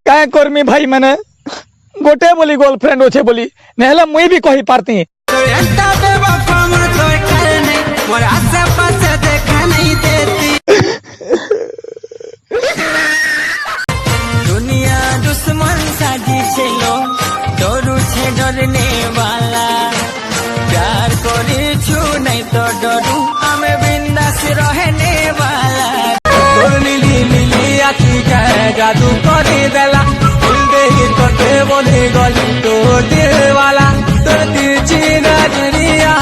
क्या कर्मी भाई मैंने गोटे बोली गर्लफ्रेंड अच्छे बोली नहला मुई भी कही पारती दुनिया दुश्मन साजी चलो डरू छे डरने वाला प्यार करे छू नहीं तो डरू हमें बिंदास रहने वाला नीली नीली आखी जाए जादू करे देला तोते बोले गली तो दिल वाला तोर तिरछी नजरिया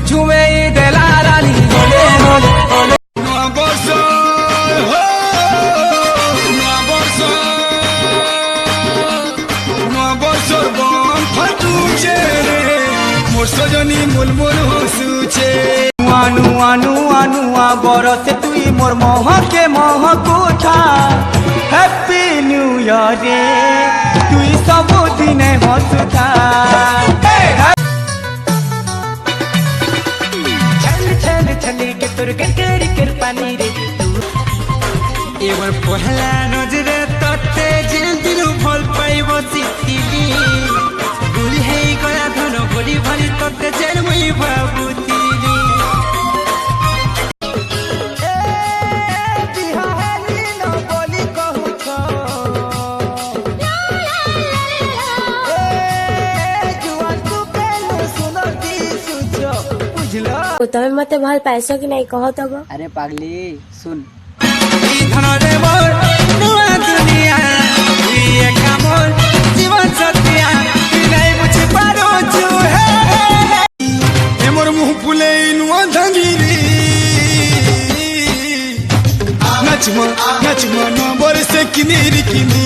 झूमे देला रानी बोले बोले बोले सजनी मुलमुल हसुचे नुआ नुआ नुआ बरस तुई मोर महके महकुथा हैप्पी न्यू ईयर रे तुई सब दिन हसुथा छल छल छल के तोर गरी कर पानी रे एवर पहला नजरे तते जेल दिनु फल पाइबो सितिली गुली हे गया धन गोली भरी तते जेल मुई बाबूती तमे मते भल पैसा कि नहीं कहो तब। अरे पागली सुन धन रे मोर नुआ दुनिया ये कामोर जीवन सत्या नहीं बुझ पारो छु हे मोर मुंह फुले नुआ धंगीरी नचमा नंबर से किनीरी किनी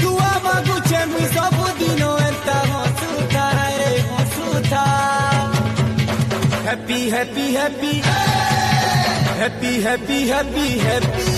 दुआ मागु छे मु सब दिनो एता हसुता रे हसुता happy happy happy happy happy happy happy